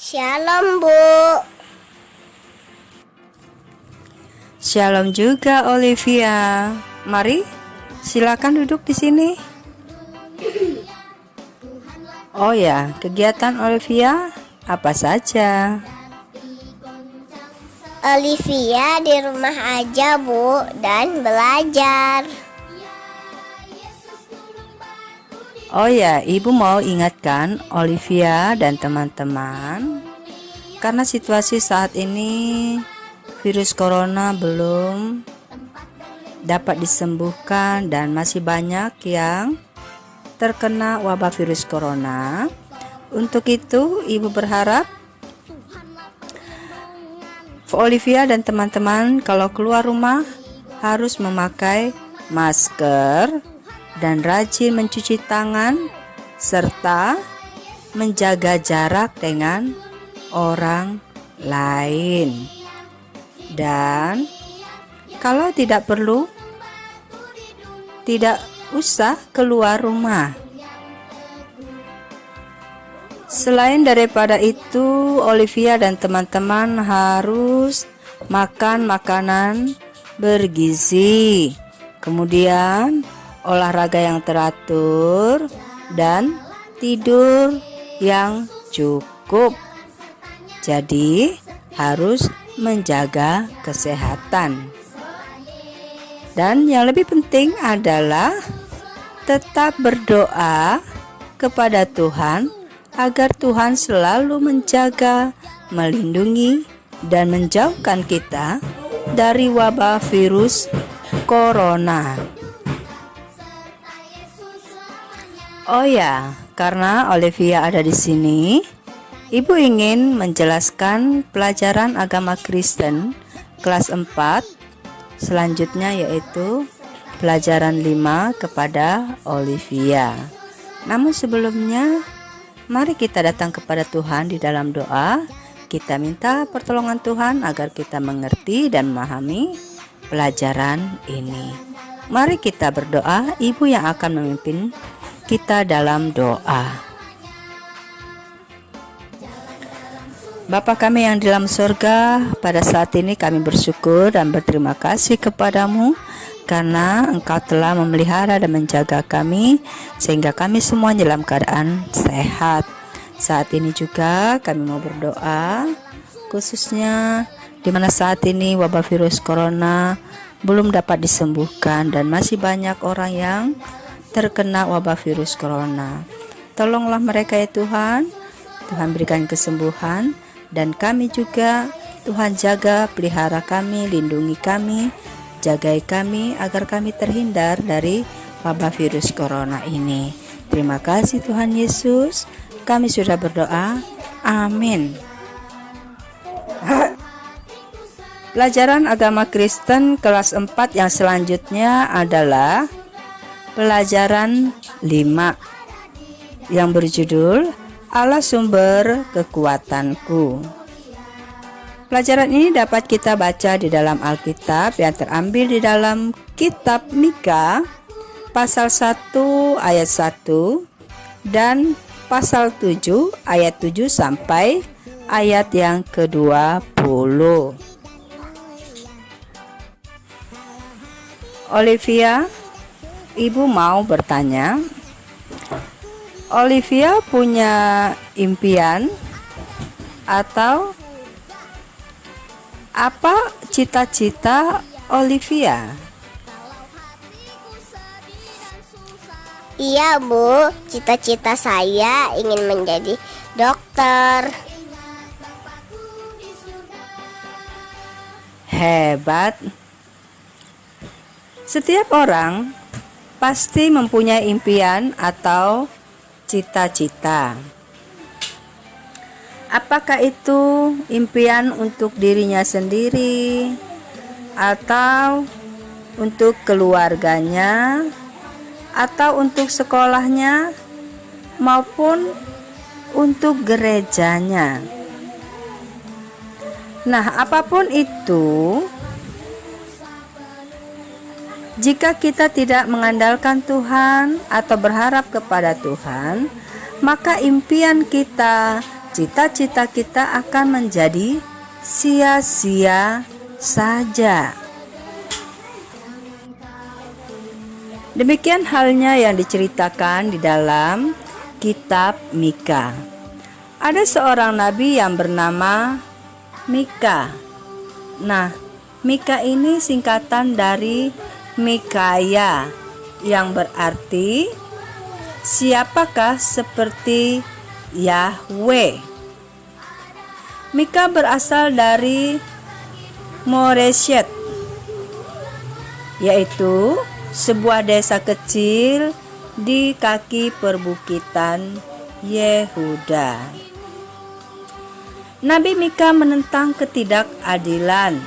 Shalom, Bu. Shalom juga Olivia. Mari, silakan duduk di sini. Oh ya, kegiatan Olivia apa saja? Olivia di rumah aja, Bu, dan belajar. Oh ya, Ibu mau ingatkan Olivia dan teman-teman, karena situasi saat ini virus corona belum dapat disembuhkan dan masih banyak yang terkena wabah virus corona. Untuk itu, Ibu berharap Olivia dan teman-teman kalau keluar rumah harus memakai masker dan rajin mencuci tangan serta menjaga jarak dengan orang lain. Dan kalau tidak perlu, tidak usah keluar rumah. Selain daripada itu, Olivia dan teman-teman harus makan makanan bergizi, kemudian olahraga yang teratur dan tidur yang cukup. Jadi harus menjaga kesehatan. Dan yang lebih penting adalah tetap berdoa kepada Tuhan agar Tuhan selalu menjaga, melindungi, dan menjauhkan kita dari wabah virus corona. Oh ya, karena Olivia ada di sini, Ibu ingin menjelaskan pelajaran agama Kristen kelas 4 selanjutnya, yaitu pelajaran 5 kepada Olivia. Namun sebelumnya, mari kita datang kepada Tuhan di dalam doa. Kita minta pertolongan Tuhan agar kita mengerti dan memahami pelajaran ini. Mari kita berdoa. Ibu yang akan memimpin kita dalam doa. Bapa kami yang di dalam surga, pada saat ini kami bersyukur dan berterima kasih kepadamu karena Engkau telah memelihara dan menjaga kami sehingga kami semua dalam keadaan sehat. Saat ini juga kami mau berdoa khususnya di mana saat ini wabah virus corona belum dapat disembuhkan dan masih banyak orang yang terkena wabah virus corona. Tolonglah mereka ya Tuhan. Tuhan berikan kesembuhan, dan kami juga Tuhan jaga, pelihara kami, lindungi kami, jagai kami agar kami terhindar dari wabah virus corona ini. Terima kasih Tuhan Yesus. Kami sudah berdoa. Amin. Pelajaran agama Kristen kelas 4 yang selanjutnya adalah pelajaran 5 yang berjudul Allah sumber kekuatanku. Pelajaran ini dapat kita baca di dalam Alkitab yang terambil di dalam kitab Mika pasal 1 ayat 1 dan pasal 7 ayat 7 sampai ayat yang ke-20. Olivia, Ibu mau bertanya, Olivia punya impian atau apa cita-cita Olivia? Iya, Bu. Cita-cita saya ingin menjadi dokter. Hebat. Setiap orang pasti mempunyai impian atau cita-cita. Apakah itu impian untuk dirinya sendiri atau untuk keluarganya atau untuk sekolahnya maupun untuk gerejanya? Nah, apapun itu, jika kita tidak mengandalkan Tuhan atau berharap kepada Tuhan, maka impian kita, cita-cita kita akan menjadi sia-sia saja. Demikian halnya yang diceritakan di dalam kitab Mika. Ada seorang nabi yang bernama Mika. Nah, Mika ini singkatan dari Mikaya, yang berarti siapakah seperti Yahweh. Mika berasal dari Moreshet, yaitu sebuah desa kecil di kaki perbukitan Yehuda. Nabi Mika menentang ketidakadilan.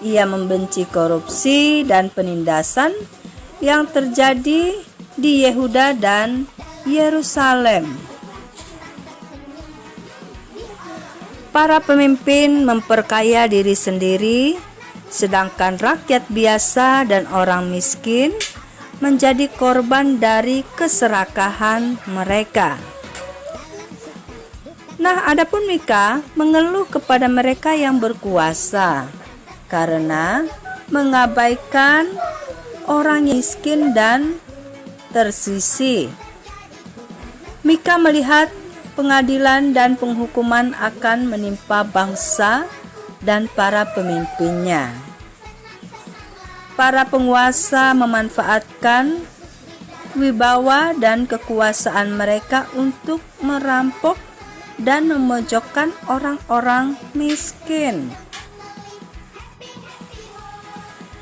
Ia membenci korupsi dan penindasan yang terjadi di Yehuda dan Yerusalem. Para pemimpin memperkaya diri sendiri, sedangkan rakyat biasa dan orang miskin menjadi korban dari keserakahan mereka. Nah, adapun Mika mengeluh kepada mereka yang berkuasa karena mengabaikan orang miskin dan tersisih. Mika melihat pengadilan dan penghukuman akan menimpa bangsa dan para pemimpinnya. Para penguasa memanfaatkan wibawa dan kekuasaan mereka untuk merampok dan memojokkan orang-orang miskin.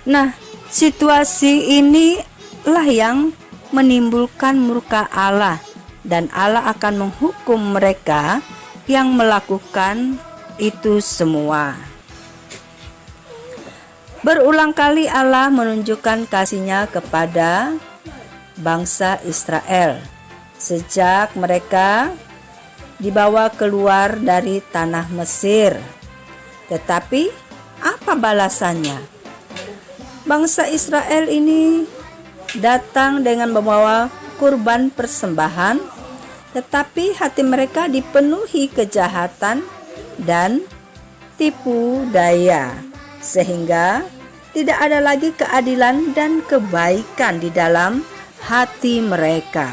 Nah, situasi inilah yang menimbulkan murka Allah, dan Allah akan menghukum mereka yang melakukan itu semua. Berulang kali Allah menunjukkan kasih-Nya kepada bangsa Israel sejak mereka dibawa keluar dari tanah Mesir. Tetapi apa balasannya? Bangsa Israel ini datang dengan membawa kurban persembahan, tetapi hati mereka dipenuhi kejahatan dan tipu daya, sehingga tidak ada lagi keadilan dan kebaikan di dalam hati mereka.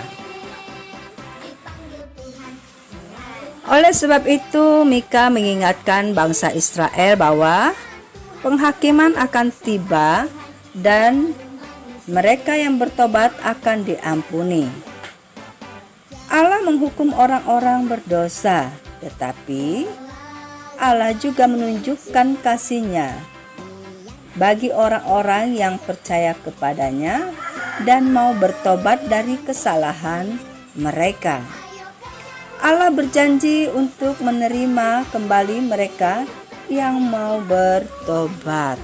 Oleh sebab itu, Mika mengingatkan bangsa Israel bahwa penghakiman akan tiba dan mereka yang bertobat akan diampuni. Allah menghukum orang-orang berdosa, tetapi Allah juga menunjukkan kasih-Nya bagi orang-orang yang percaya kepadanya dan mau bertobat dari kesalahan mereka. Allah berjanji untuk menerima kembali mereka yang mau bertobat.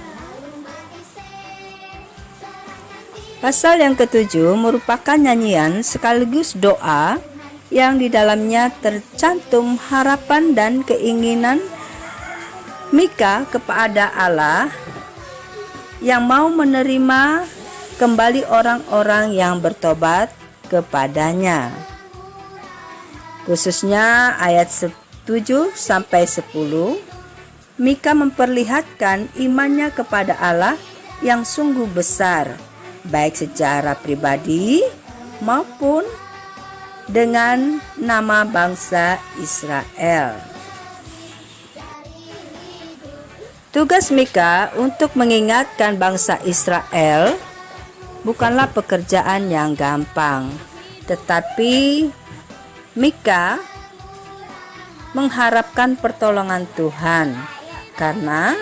Pasal yang ke-7 merupakan nyanyian sekaligus doa yang di dalamnya tercantum harapan dan keinginan Mika kepada Allah yang mau menerima kembali orang-orang yang bertobat kepadanya. Khususnya ayat 7 sampai 10, Mika memperlihatkan imannya kepada Allah yang sungguh besar, baik secara pribadi maupun dengan nama bangsa Israel. Tugas Mika untuk mengingatkan bangsa Israel bukanlah pekerjaan yang gampang, tetapi Mika mengharapkan pertolongan Tuhan, karena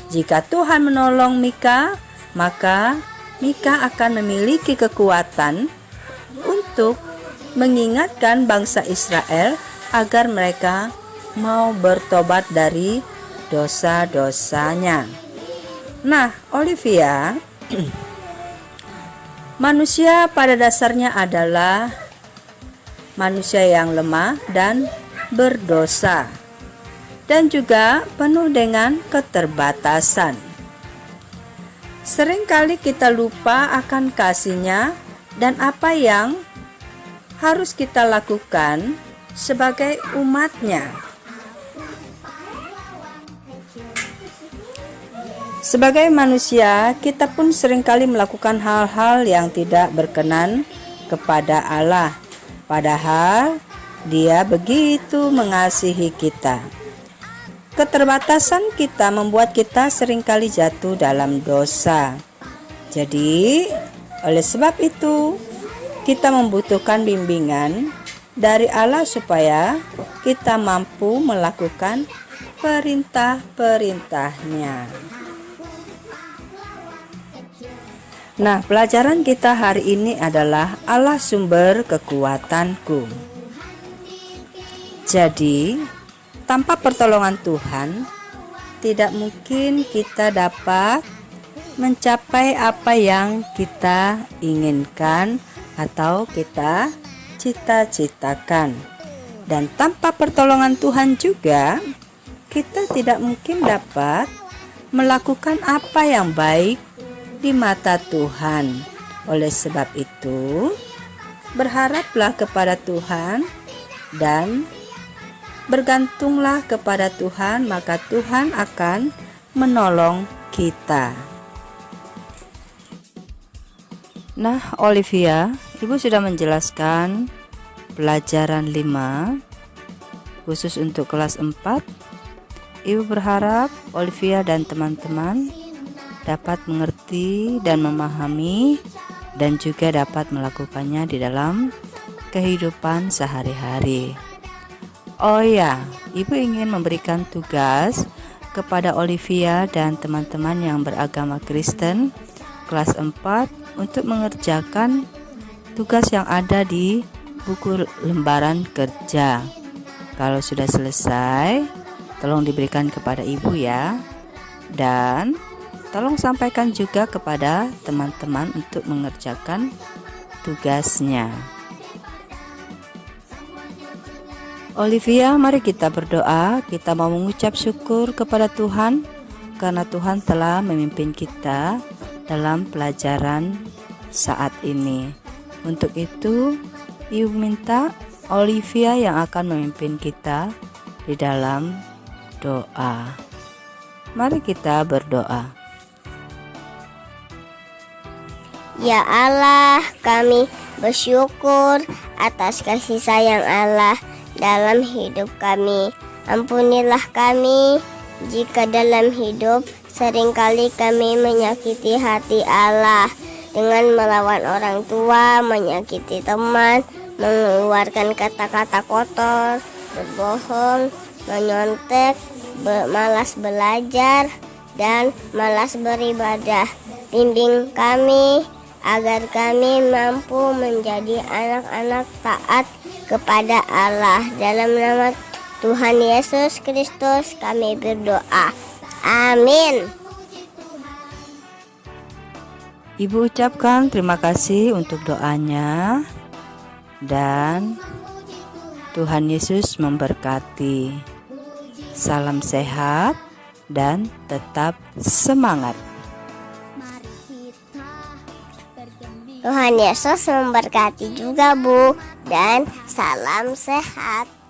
jika Tuhan menolong Mika, maka Mika akan memiliki kekuatan untuk mengingatkan bangsa Israel agar mereka mau bertobat dari dosa-dosanya. Nah, Olivia, manusia pada dasarnya adalah manusia yang lemah dan berdosa, dan juga penuh dengan keterbatasan. Seringkali kita lupa akan kasih-Nya dan apa yang harus kita lakukan sebagai umatnya. Sebagai manusia, kita pun seringkali melakukan hal-hal yang tidak berkenan kepada Allah, padahal Dia begitu mengasihi kita. Keterbatasan kita membuat kita seringkali jatuh dalam dosa. Jadi, oleh sebab itu, kita membutuhkan bimbingan dari Allah supaya kita mampu melakukan perintah-perintahnya. Nah, pelajaran kita hari ini adalah Allah sumber kekuatanku. Jadi, tanpa pertolongan Tuhan, tidak mungkin kita dapat mencapai apa yang kita inginkan atau kita cita-citakan. Dan tanpa pertolongan Tuhan juga, kita tidak mungkin dapat melakukan apa yang baik di mata Tuhan. Oleh sebab itu, berharaplah kepada Tuhan dan bergantunglah kepada Tuhan, maka Tuhan akan menolong kita. Nah, Olivia, Ibu sudah menjelaskan pelajaran 5 khusus untuk kelas 4. Ibu berharap Olivia dan teman-teman dapat mengerti dan memahami dan juga dapat melakukannya di dalam kehidupan sehari-hari. Oh ya, Ibu ingin memberikan tugas kepada Olivia dan teman-teman yang beragama Kristen kelas 4 untuk mengerjakan tugas yang ada di buku lembaran kerja. Kalau sudah selesai, tolong diberikan kepada Ibu ya. Dan tolong sampaikan juga kepada teman-teman untuk mengerjakan tugasnya. Olivia, mari kita berdoa. Kita mau mengucap syukur kepada Tuhan karena Tuhan telah memimpin kita dalam pelajaran saat ini. Untuk itu, Ibu minta Olivia yang akan memimpin kita di dalam doa. Mari kita berdoa. Ya Allah, kami bersyukur atas kasih sayang Allah dalam hidup kami. Ampunilah kami jika dalam hidup seringkali kami menyakiti hati Allah dengan melawan orang tua, menyakiti teman, mengeluarkan kata-kata kotor, berbohong, menyontek, malas belajar, dan malas beribadah. Bimbing kami agar kami mampu menjadi anak-anak taat kepada Allah. Dalam nama Tuhan Yesus Kristus kami berdoa. Amin. Ibu ucapkan terima kasih untuk doanya dan Tuhan Yesus memberkati. Salam sehat dan tetap semangat. Tuhan Yesus memberkati juga Bu, dan salam sehat.